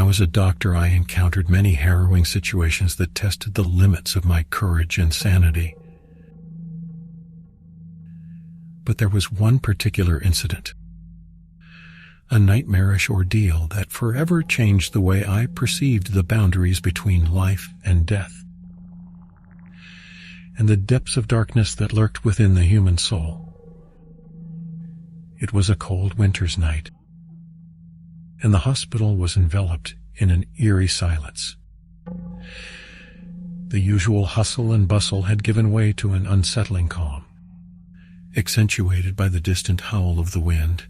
I was a doctor, I encountered many harrowing situations that tested the limits of my courage and sanity. But there was one particular incident, a nightmarish ordeal that forever changed the way I perceived the boundaries between life and death, and the depths of darkness that lurked within the human soul. It was a cold winter's night, and the hospital was enveloped in an eerie silence. The usual hustle and bustle had given way to an unsettling calm, accentuated by the distant howl of the wind.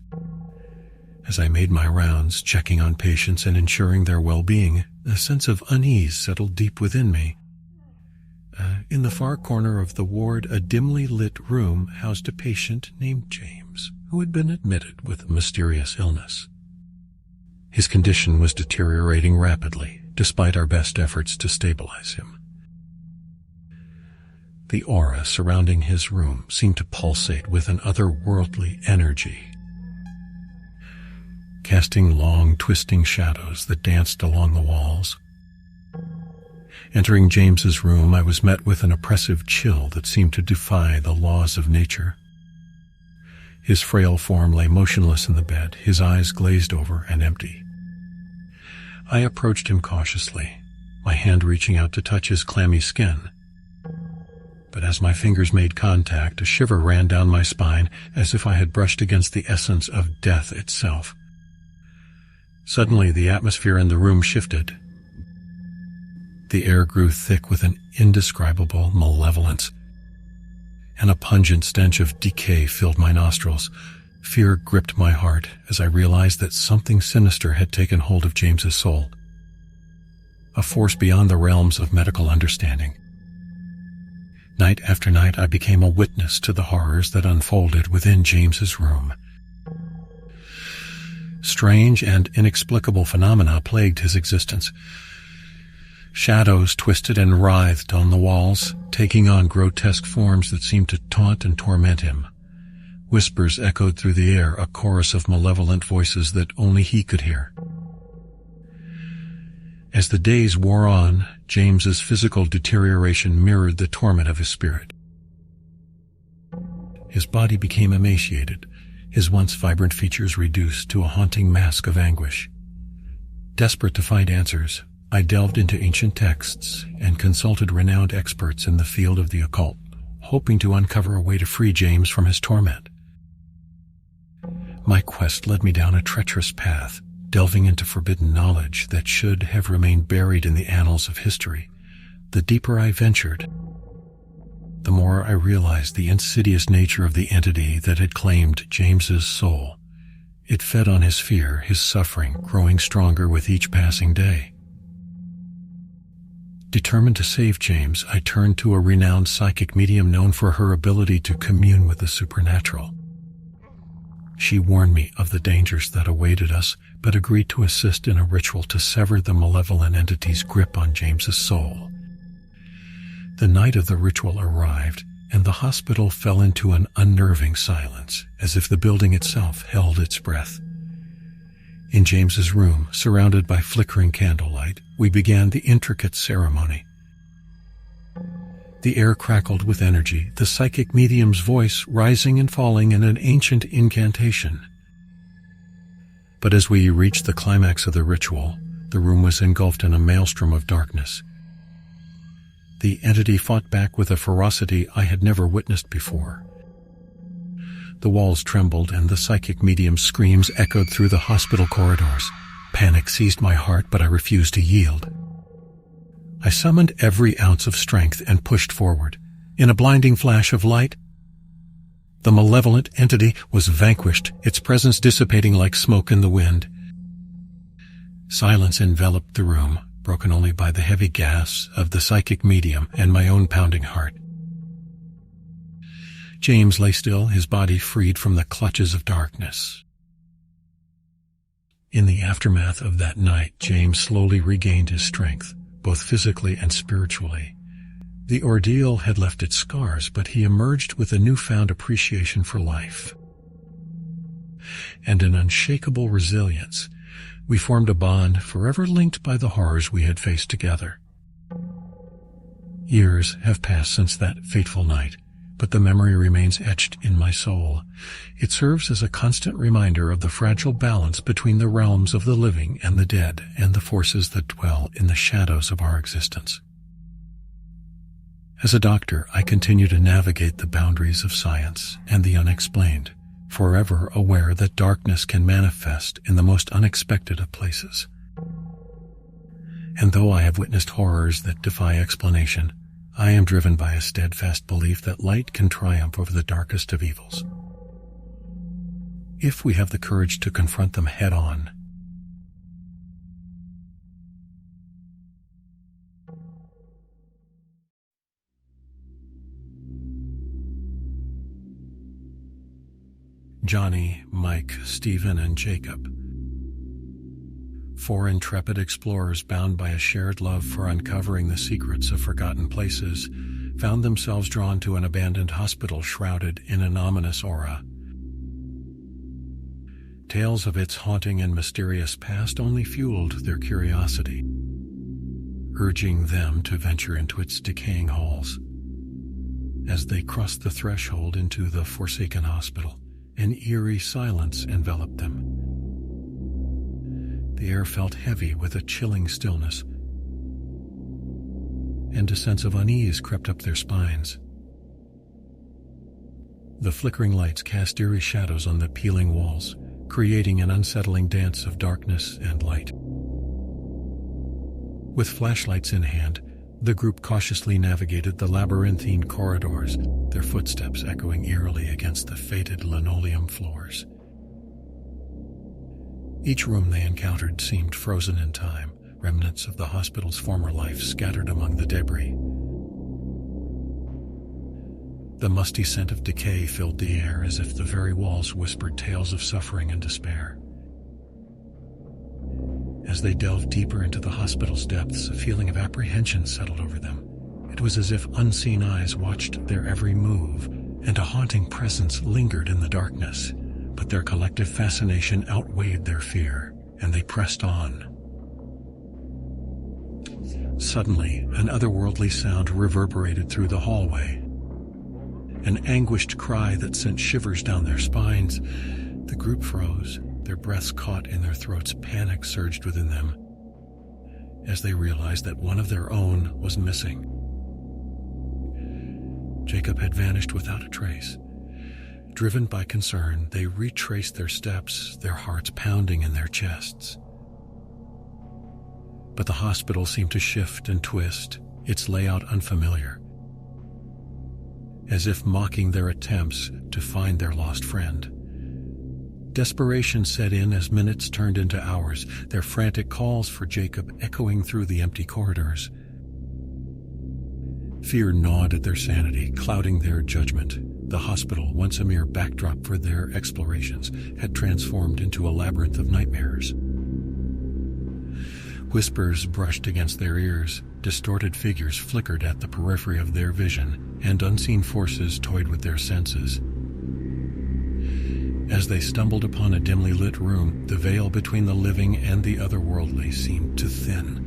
As I made my rounds, checking on patients and ensuring their well-being, a sense of unease settled deep within me. In the far corner of the ward, a dimly lit room housed a patient named James, who had been admitted with a mysterious illness. His condition was deteriorating rapidly, despite our best efforts to stabilize him. The aura surrounding his room seemed to pulsate with an otherworldly energy, casting long, twisting shadows that danced along the walls. Entering James's room, I was met with an oppressive chill that seemed to defy the laws of nature. His frail form lay motionless in the bed, his eyes glazed over and empty. I approached him cautiously, my hand reaching out to touch his clammy skin. But as my fingers made contact, a shiver ran down my spine, as if I had brushed against the essence of death itself. Suddenly, the atmosphere in the room shifted. The air grew thick with an indescribable malevolence, and a pungent stench of decay filled my nostrils. Fear gripped my heart as I realized that something sinister had taken hold of James's soul, a force beyond the realms of medical understanding. Night after night, I became a witness to the horrors that unfolded within James's room. Strange and inexplicable phenomena plagued his existence. Shadows twisted and writhed on the walls, taking on grotesque forms that seemed to taunt and torment him. Whispers echoed through the air, a chorus of malevolent voices that only he could hear. As the days wore on, James's physical deterioration mirrored the torment of his spirit. His body became emaciated, his once vibrant features reduced to a haunting mask of anguish. Desperate to find answers, I delved into ancient texts and consulted renowned experts in the field of the occult, hoping to uncover a way to free James from his torment. My quest led me down a treacherous path, delving into forbidden knowledge that should have remained buried in the annals of history. The deeper I ventured, the more I realized the insidious nature of the entity that had claimed James's soul. It fed on his fear, his suffering, growing stronger with each passing day. Determined to save James, I turned to a renowned psychic medium known for her ability to commune with the supernatural. She warned me of the dangers that awaited us, but agreed to assist in a ritual to sever the malevolent entity's grip on James's soul. The night of the ritual arrived, and the hospital fell into an unnerving silence, as if the building itself held its breath. In James's room, surrounded by flickering candlelight, we began the intricate ceremony. The air crackled with energy, the psychic medium's voice rising and falling in an ancient incantation. But as we reached the climax of the ritual, the room was engulfed in a maelstrom of darkness. The entity fought back with a ferocity I had never witnessed before. The walls trembled and the psychic medium's screams echoed through the hospital corridors. Panic seized my heart, but I refused to yield. I summoned every ounce of strength and pushed forward. In a blinding flash of light, the malevolent entity was vanquished, its presence dissipating like smoke in the wind. Silence enveloped the room, broken only by the heavy gasps of the psychic medium and my own pounding heart. James lay still, his body freed from the clutches of darkness. In the aftermath of that night, James slowly regained his strength, both physically and spiritually. The ordeal had left its scars, but he emerged with a newfound appreciation for life and an unshakable resilience. We formed a bond forever linked by the horrors we had faced together. Years have passed since that fateful night, but the memory remains etched in my soul. It serves as a constant reminder of the fragile balance between the realms of the living and the dead, and the forces that dwell in the shadows of our existence. As a doctor, I continue to navigate the boundaries of science and the unexplained, forever aware that darkness can manifest in the most unexpected of places. And though I have witnessed horrors that defy explanation, I am driven by a steadfast belief that light can triumph over the darkest of evils, if we have the courage to confront them head-on. Johnny, Mike, Stephen, and Jacob. 4 intrepid explorers bound by a shared love for uncovering the secrets of forgotten places found themselves drawn to an abandoned hospital shrouded in an ominous aura. Tales of its haunting and mysterious past only fueled their curiosity, urging them to venture into its decaying halls. As they crossed the threshold into the forsaken hospital, an eerie silence enveloped them. The air felt heavy with a chilling stillness, and a sense of unease crept up their spines. The flickering lights cast eerie shadows on the peeling walls, creating an unsettling dance of darkness and light. With flashlights in hand, the group cautiously navigated the labyrinthine corridors, their footsteps echoing eerily against the faded linoleum floors. Each room they encountered seemed frozen in time, remnants of the hospital's former life scattered among the debris. The musty scent of decay filled the air as if the very walls whispered tales of suffering and despair. As they delved deeper into the hospital's depths, a feeling of apprehension settled over them. It was as if unseen eyes watched their every move, and a haunting presence lingered in the darkness. But their collective fascination outweighed their fear, and they pressed on. Suddenly, an otherworldly sound reverberated through the hallway. An anguished cry that sent shivers down their spines. The group froze, their breaths caught in their throats. Panic surged within them as they realized that one of their own was missing. Jacob had vanished without a trace. Driven by concern, they retraced their steps, their hearts pounding in their chests. But the hospital seemed to shift and twist, its layout unfamiliar, as if mocking their attempts to find their lost friend. Desperation set in as minutes turned into hours, their frantic calls for Jacob echoing through the empty corridors. Fear gnawed at their sanity, clouding their judgment. The hospital, once a mere backdrop for their explorations, had transformed into a labyrinth of nightmares. Whispers brushed against their ears, distorted figures flickered at the periphery of their vision, and unseen forces toyed with their senses. As they stumbled upon a dimly lit room, the veil between the living and the otherworldly seemed to thin.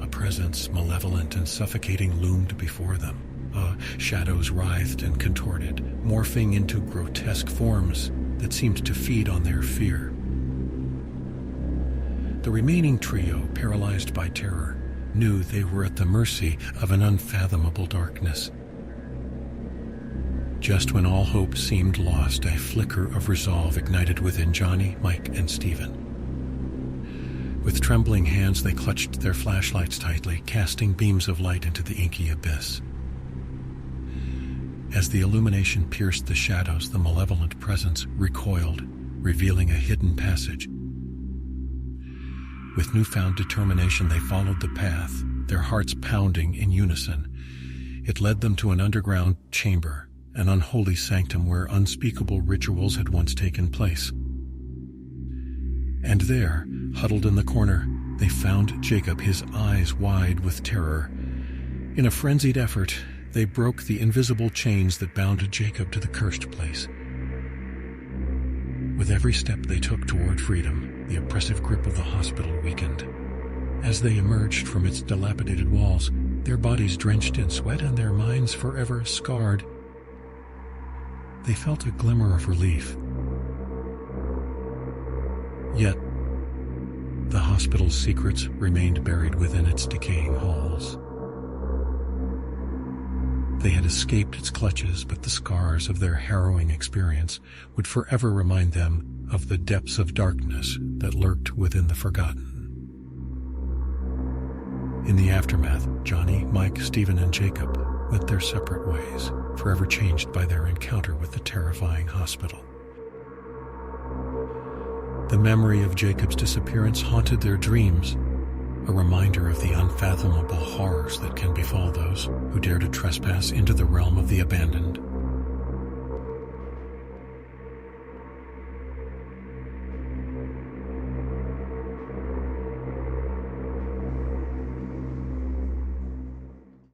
A presence, malevolent and suffocating, loomed before them. Shadows writhed and contorted, morphing into grotesque forms that seemed to feed on their fear. The remaining trio, paralyzed by terror, knew they were at the mercy of an unfathomable darkness. Just when all hope seemed lost, a flicker of resolve ignited within Johnny, Mike, and Stephen. With trembling hands, they clutched their flashlights tightly, casting beams of light into the inky abyss. As the illumination pierced the shadows, the malevolent presence recoiled, revealing a hidden passage. With newfound determination, they followed the path, their hearts pounding in unison. It led them to an underground chamber, an unholy sanctum where unspeakable rituals had once taken place. And there, huddled in the corner, they found Jacob, his eyes wide with terror. In a frenzied effort, they broke the invisible chains that bound Jacob to the cursed place. With every step they took toward freedom, the oppressive grip of the hospital weakened. As they emerged from its dilapidated walls, their bodies drenched in sweat and their minds forever scarred, they felt a glimmer of relief. Yet, the hospital's secrets remained buried within its decaying halls. They had escaped its clutches, but the scars of their harrowing experience would forever remind them of the depths of darkness that lurked within the forgotten. In the aftermath, Johnny, Mike, Stephen, and Jacob went their separate ways, forever changed by their encounter with the terrifying hospital. The memory of Jacob's disappearance haunted their dreams, a reminder of the unfathomable horrors that can befall those who dare to trespass into the realm of the abandoned.